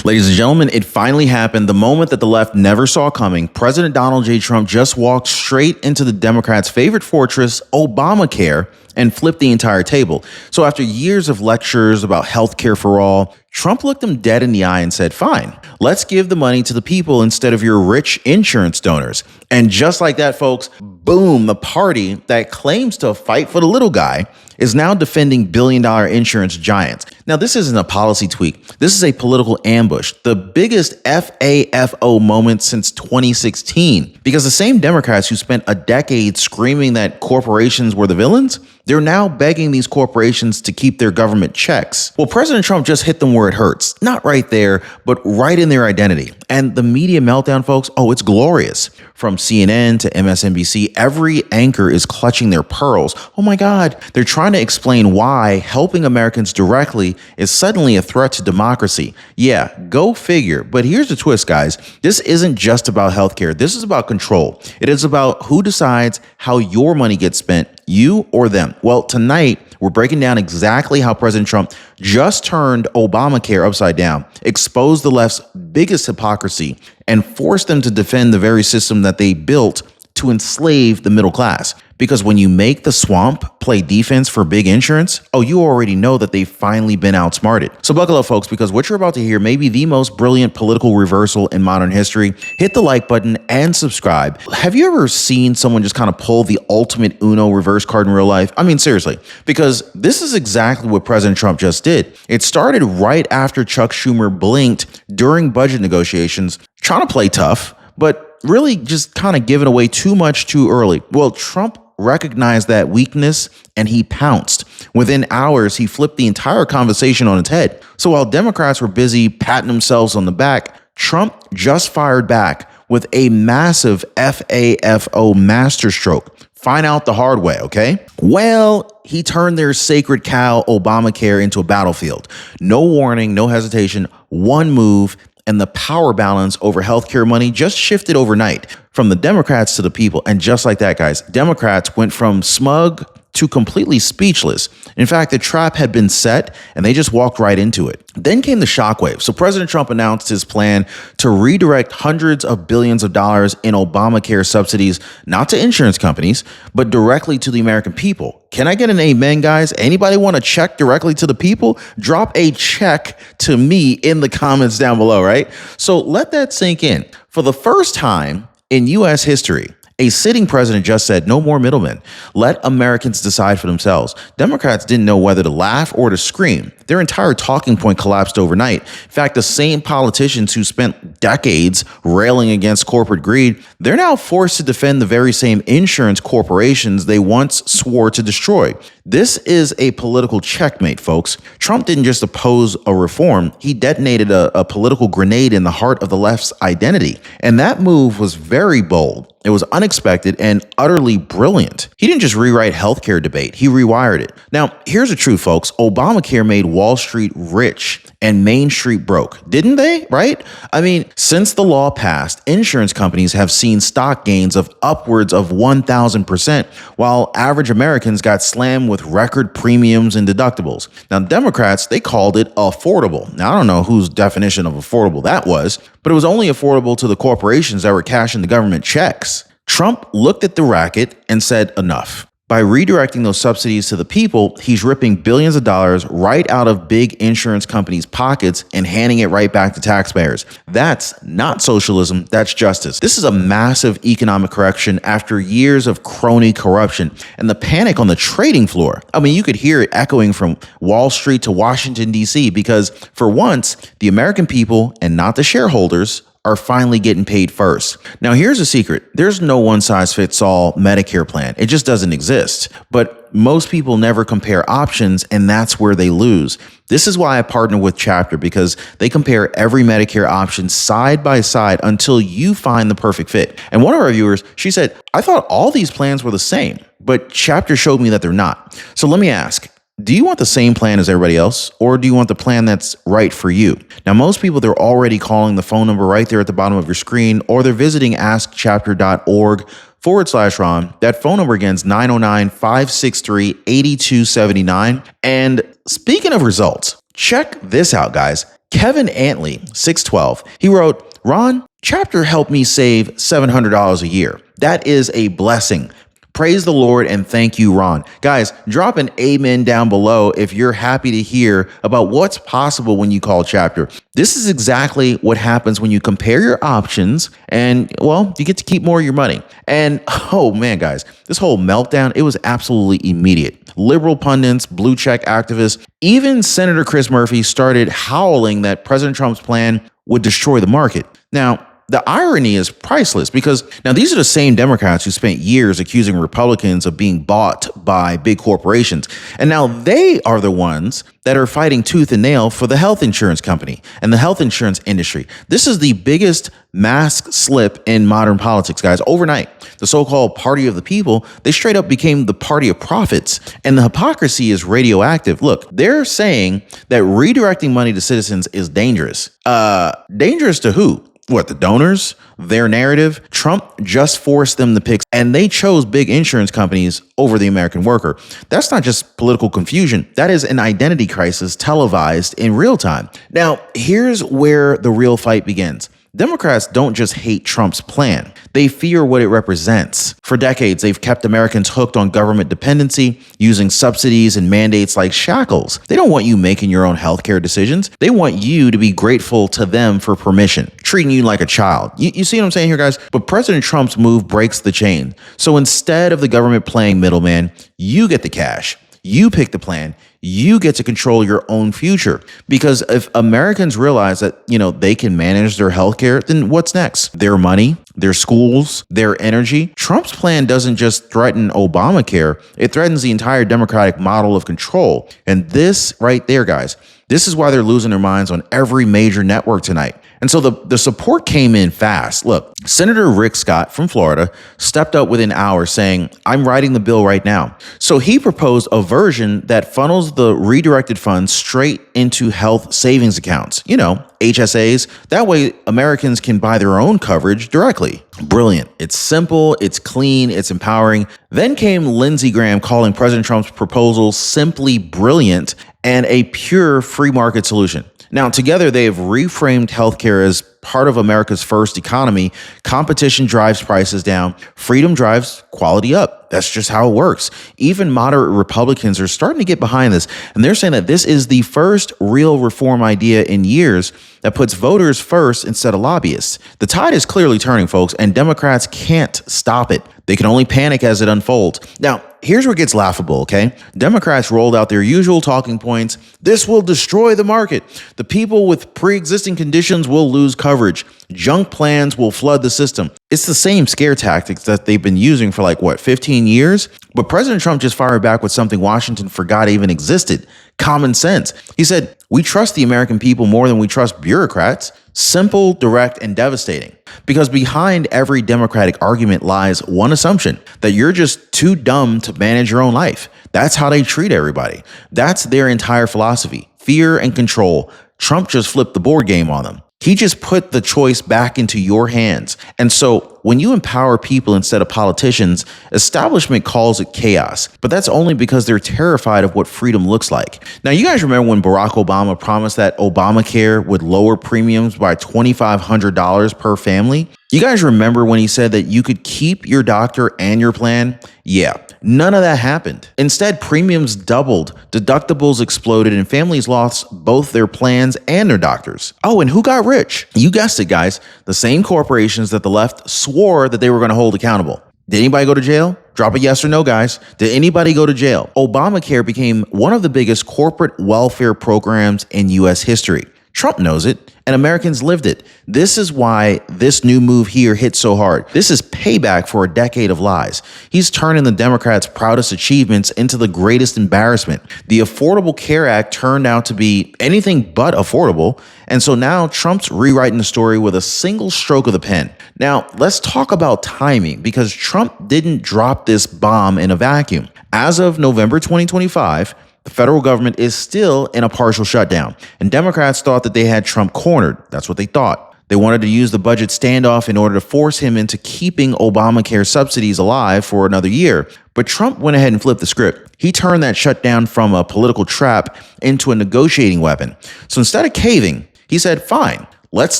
Ladies and gentlemen, it finally happened. The moment that the left never saw coming. President Donald J. Trump just walked straight into the Democrats' favorite fortress, Obamacare, and flipped the entire table. So after years of lectures about healthcare for all, Trump looked them dead in the eye and said, fine, let's give the money to the people instead of your rich insurance donors. And just like that, folks, boom, the party that claims to fight for the little guy is now defending billion-dollar insurance giants. Now, this isn't a policy tweak. This is a political ambush, the biggest FAFO moment since 2016. Because the same Democrats who spent a decade screaming that corporations were the villains, they're now begging these corporations to keep their government checks. Well, President Trump just hit them where it hurts. Not right there, but right in their identity. And the media meltdown, folks, oh, it's glorious. From CNN to MSNBC, every anchor is clutching their pearls. Oh my God, they're trying to explain why helping Americans directly is suddenly a threat to democracy. Yeah, go figure. But here's the twist, guys. This isn't just about healthcare. This is about control. It is about who decides how your money gets spent, you or them. Well, tonight, we're breaking down exactly how President Trump just turned Obamacare upside down, exposed the left's biggest hypocrisy, and forced them to defend the very system that they built to enslave the middle class. Because when you make the swamp play defense for big insurance, oh, you already know that they've finally been outsmarted. So buckle up, folks, because what you're about to hear may be the most brilliant political reversal in modern history. Hit the like button and subscribe. Have you ever seen someone just kind of pull the ultimate Uno reverse card in real life? I mean, seriously, because this is exactly what President Trump just did. It started right after Chuck Schumer blinked during budget negotiations, trying to play tough, but really just kind of giving away too much too early. Well, Trump recognized that weakness and he pounced. Within hours, he flipped the entire conversation on its head. So while Democrats were busy patting themselves on the back, Trump just fired back with a massive FAFO masterstroke. Find out the hard way, okay? Well, he turned their sacred cow, Obamacare, into a battlefield. No warning, no hesitation, one move, and the power balance over healthcare money just shifted overnight from the Democrats to the people. And just like that, guys, Democrats went from smug to completely speechless. In fact, the trap had been set and they just walked right into it. Then came the shockwave. So President Trump announced his plan to redirect hundreds of billions of dollars in Obamacare subsidies, not to insurance companies, but directly to the American people. Can I get an amen, guys? Anybody want a check directly to the people? Drop a check to me in the comments down below, right? So let that sink in. For the first time in U.S. history, a sitting president just said, no more middlemen. Let Americans decide for themselves. Democrats didn't know whether to laugh or to scream. Their entire talking point collapsed overnight. In fact, the same politicians who spent decades railing against corporate greed, they're now forced to defend the very same insurance corporations they once swore to destroy. This is a political checkmate, folks. Trump didn't just oppose a reform. He detonated a political grenade in the heart of the left's identity. And that move was very bold. It was unexpected and utterly brilliant. He didn't just rewrite healthcare debate, he rewired it. Now, here's the truth, folks. Obamacare made Wall Street rich and Main Street broke, didn't they? Right? I mean, since the law passed, insurance companies have seen stock gains of upwards of 1,000%, while average Americans got slammed with record premiums and deductibles. Now, Democrats, they called it affordable. Now, I don't know whose definition of affordable that was, but it was only affordable to the corporations that were cashing the government checks. Trump looked at the racket and said, enough. By redirecting those subsidies to the people, he's ripping billions of dollars right out of big insurance companies' pockets and handing it right back to taxpayers. That's not socialism, that's justice. This is a massive economic correction after years of crony corruption and the panic on the trading floor. I mean, you could hear it echoing from Wall Street to Washington, D.C., because for once, the American people and not the shareholders are finally getting paid first. Now, here's a secret. There's no one-size-fits-all Medicare plan. It just doesn't exist. But most people never compare options, and that's where they lose. This is why I partner with Chapter, because they compare every Medicare option side by side until you find the perfect fit. And one of our viewers, she said, I thought all these plans were the same, but Chapter showed me that they're not. So let me ask, do you want the same plan as everybody else, or do you want the plan that's right for you? Now, most people, they're already calling the phone number right there at the bottom of your screen, or they're visiting askchapter.org/Ron. That phone number again is 909-563-8279. And speaking of results, check this out, guys. Kevin Antley, 612, he wrote, Ron, Chapter helped me save $700 a year. That is a blessing. Praise the Lord and thank you, Ron. Guys, drop an amen down below if you're happy to hear about what's possible when you call Chapter. This is exactly what happens when you compare your options and, well, you get to keep more of your money. And, oh man, guys, this whole meltdown, it was absolutely immediate. Liberal pundits, blue check activists, even Senator Chris Murphy started howling that President Trump's plan would destroy the market. Now, the irony is priceless because now these are the same Democrats who spent years accusing Republicans of being bought by big corporations. And now they are the ones that are fighting tooth and nail for the health insurance company and the health insurance industry. This is the biggest mask slip in modern politics, guys. Overnight, the so-called party of the people, they straight up became the party of profits. And the hypocrisy is radioactive. Look, they're saying that redirecting money to citizens is dangerous. Dangerous to who? What, the donors? Their narrative? Trump just forced them to pick, and they chose big insurance companies over the American worker. That's not just political confusion. That is an identity crisis televised in real time. Now, here's where the real fight begins. Democrats don't just hate Trump's plan. They fear what it represents. For decades, they've kept Americans hooked on government dependency, using subsidies and mandates like shackles. They don't want you making your own healthcare decisions. They want you to be grateful to them for permission, treating you like a child. You see what I'm saying here, guys? But President Trump's move breaks the chain. So instead of the government playing middleman, you get the cash. You pick the plan. You get to control your own future. Because if Americans realize that, they can manage their healthcare, then what's next? Their money, their schools, their energy. Trump's plan doesn't just threaten Obamacare. It threatens the entire democratic model of control. And this right there, guys, this is why they're losing their minds on every major network tonight. And so the support came in fast. Look, Senator Rick Scott from Florida stepped up within hours saying, I'm writing the bill right now. So he proposed a version that funnels the redirected funds straight into health savings accounts, HSAs. That way Americans can buy their own coverage directly. Brilliant. It's simple, it's clean, it's empowering. Then came Lindsey Graham calling President Trump's proposal simply brilliant and a pure free market solution. Now, together, they have reframed healthcare as part of America's first economy. Competition drives prices down. Freedom drives quality up. That's just how it works. Even moderate Republicans are starting to get behind this. And they're saying that this is the first real reform idea in years that puts voters first instead of lobbyists. The tide is clearly turning, folks, and Democrats can't stop it. They can only panic as it unfolds. Now, here's where it gets laughable, okay? Democrats rolled out their usual talking points. This will destroy the market. The people with pre-existing conditions will lose coverage. Junk plans will flood the system. It's the same scare tactics that they've been using for 15 years? But President Trump just fired back with something Washington forgot even existed. Common sense. He said, we trust the American people more than we trust bureaucrats. Simple, direct, and devastating. Because behind every Democratic argument lies one assumption, that you're just too dumb to manage your own life. That's how they treat everybody. That's their entire philosophy. Fear and control. Trump just flipped the board game on them. He just put the choice back into your hands. And so when you empower people instead of politicians, establishment calls it chaos. But that's only because they're terrified of what freedom looks like. Now, you guys remember when Barack Obama promised that Obamacare would lower premiums by $2,500 per family? You guys remember when he said that you could keep your doctor and your plan? Yeah, none of that happened. Instead, premiums doubled, deductibles exploded, and families lost both their plans and their doctors. Oh, and who got rich? You guessed it, guys. The same corporations that the left swore that they were going to hold accountable. Did anybody go to jail? Drop a yes or no, guys. Did anybody go to jail? Obamacare became one of the biggest corporate welfare programs in U.S. history. Trump knows it, and Americans lived it. This is why this new move here hit so hard. This is payback for a decade of lies. He's turning the Democrats' proudest achievements into the greatest embarrassment. The Affordable Care Act turned out to be anything but affordable, and so now Trump's rewriting the story with a single stroke of the pen. Now, let's talk about timing, because Trump didn't drop this bomb in a vacuum. As of November 2025, the federal government is still in a partial shutdown, and Democrats thought that they had Trump cornered. That's what they thought. They wanted to use the budget standoff in order to force him into keeping Obamacare subsidies alive for another year. But Trump went ahead and flipped the script. He turned that shutdown from a political trap into a negotiating weapon. So instead of caving, He said, fine, let's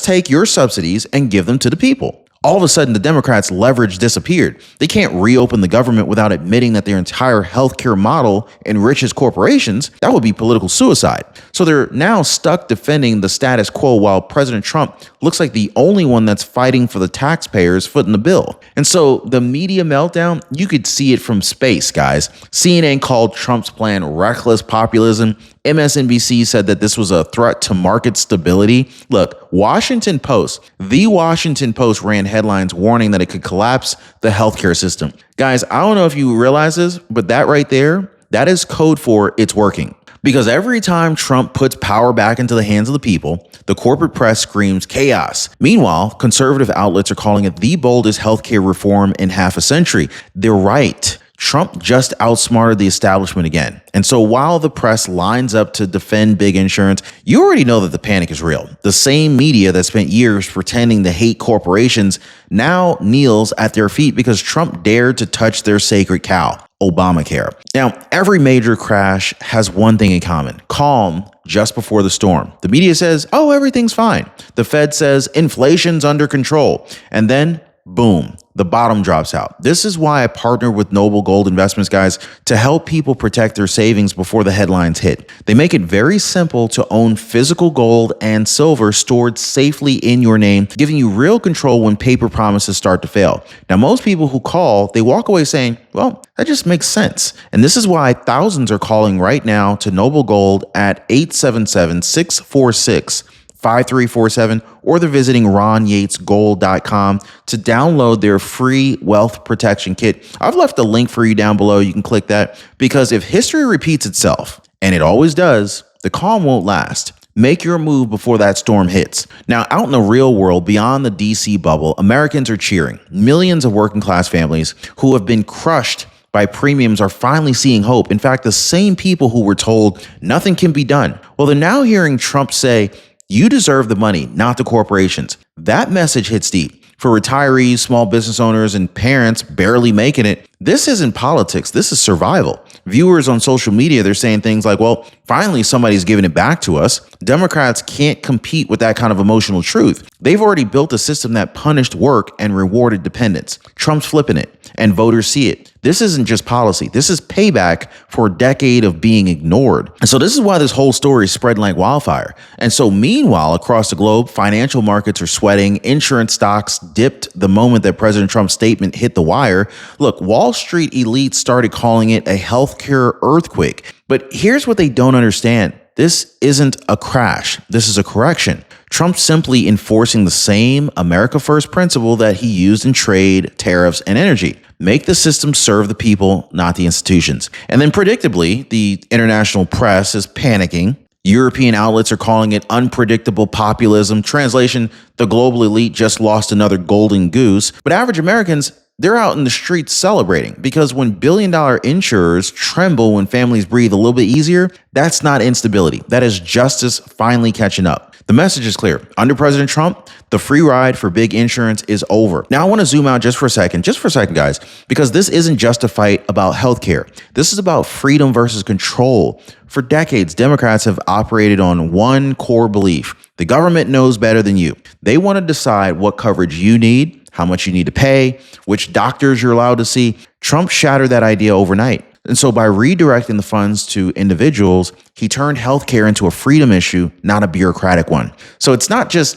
take your subsidies and give them to the people. All of a sudden, the Democrats' leverage disappeared. They can't reopen the government without admitting that their entire healthcare model enriches corporations. That would be political suicide. So they're now stuck defending the status quo while President Trump looks like the only one that's fighting for the taxpayers footing the bill. And so the media meltdown, you could see it from space, guys. CNN called Trump's plan reckless populism. MSNBC said that this was a threat to market stability. Look, the Washington Post ran headlines warning that it could collapse the healthcare system. Guys, I don't know if you realize this, but that right there, that is code for it's working. Because every time Trump puts power back into the hands of the people, the corporate press screams chaos. Meanwhile, conservative outlets are calling it the boldest healthcare reform in half a century. They're right. Trump just outsmarted the establishment again. And so while the press lines up to defend big insurance, you already know that the panic is real. The same media that spent years pretending to hate corporations now kneels at their feet because Trump dared to touch their sacred cow, Obamacare. Now, every major crash has one thing in common: calm just before the storm. The media says, oh, everything's fine. The Fed says inflation's under control. And then, boom, the bottom drops out. This is why I partnered with Noble Gold Investments, guys, to help people protect their savings before the headlines hit. They make it very simple to own physical gold and silver stored safely in your name, giving you real control when paper promises start to fail. Now, most people who call, they walk away saying, well, that just makes sense. And this is why thousands are calling right now to Noble Gold at 877-646-5347, or they're visiting RonYatesGold.com to download their free wealth protection kit. I've left a link for you down below. You can click that, because if history repeats itself, and it always does, the calm won't last. Make your move before that storm hits. Now, out in the real world, beyond the DC bubble, Americans are cheering. Millions of working class families who have been crushed by premiums are finally seeing hope. In fact, the same people who were told nothing can be done, well, they're now hearing Trump say, you deserve the money, not the corporations. That message hits deep. For retirees, small business owners, and parents barely making it, this isn't politics. This is survival. Viewers on social media, they're saying things like, well, finally somebody's giving it back to us. Democrats can't compete with that kind of emotional truth. They've already built a system that punished work and rewarded dependence. Trump's flipping it, and voters see it. This isn't just policy. This is payback for a decade of being ignored. And so this is why this whole story is spreading like wildfire. And so meanwhile, across the globe, financial markets are sweating. Insurance stocks dipped the moment that President Trump's statement hit the wire. Look, Wall Street elites started calling it a healthcare earthquake. But here's what they don't understand. This isn't a crash. This is a correction. Trump's simply enforcing the same America First principle that he used in trade, tariffs, and energy. Make the system serve the people, not the institutions. And then predictably, the international press is panicking. European outlets are calling it unpredictable populism. Translation, the global elite just lost another golden goose. But average Americans, they're out in the streets celebrating, because when billion-dollar insurers tremble when families breathe a little bit easier, that's not instability. That is justice finally catching up. The message is clear. Under President Trump, the free ride for big insurance is over. Now, I want to zoom out just for a second, guys, because this isn't just a fight about healthcare. This is about freedom versus control. For decades, Democrats have operated on one core belief: the government knows better than you. They want to decide what coverage you need, how much you need to pay, which doctors you're allowed to see. Trump shattered that idea overnight. And so by redirecting the funds to individuals, he turned healthcare into a freedom issue, not a bureaucratic one. So it's not just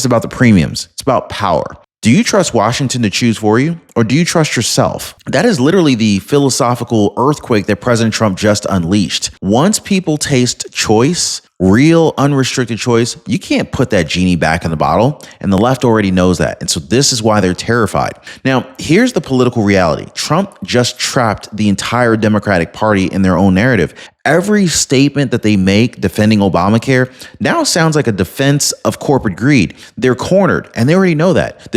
about the premiums. It's about power. Do you trust Washington to choose for you, or do you trust yourself? That is literally the philosophical earthquake that President Trump just unleashed. Once people taste choice, real unrestricted choice, you can't put that genie back in the bottle, and the left already knows that. And so this is why they're terrified. Now, here's the political reality. Trump just trapped the entire Democratic Party in their own narrative. Every statement that they make defending Obamacare now sounds like a defense of corporate greed. They're cornered, and they already know that.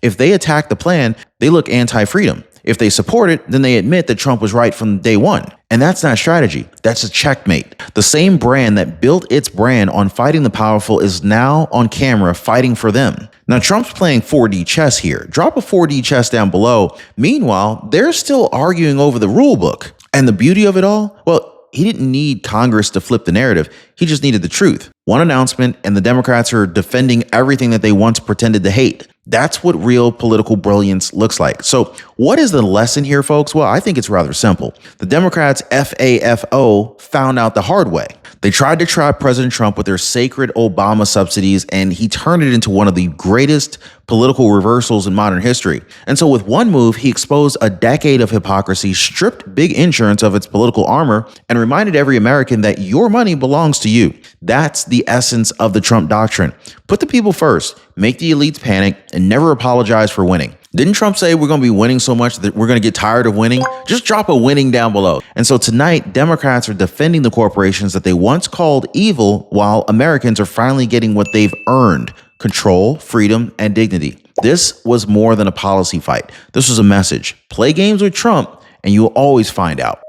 If they attack the plan, they look anti-freedom. If they support it, then they admit that Trump was right from day one. And that's not strategy. That's a checkmate. The same brand that built its brand on fighting the powerful is now on camera fighting for them. Now, Trump's playing 4D chess here. Drop a 4D chess down below. Meanwhile, they're still arguing over the rule book. And the beauty of it all? Well, he didn't need Congress to flip the narrative. He just needed the truth. One announcement, and the Democrats are defending everything that they once pretended to hate. That's what real political brilliance looks like. So, what is the lesson here, folks? Well, I think it's rather simple. The Democrats, FAFO, found out the hard way. They tried to trap President Trump with their sacred Obama subsidies, and he turned it into one of the greatest political reversals in modern history. And so with one move, he exposed a decade of hypocrisy, stripped big insurance of its political armor, and reminded every American that your money belongs to you. That's the essence of the Trump doctrine. Put the people first, make the elites panic, and never apologize for winning. Didn't Trump say we're going to be winning so much that we're going to get tired of winning? Just drop a winning down below. And so tonight, Democrats are defending the corporations that they once called evil, while Americans are finally getting what they've earned: control, freedom, and dignity. This was more than a policy fight. This was a message. Play games with Trump, and you'll always find out.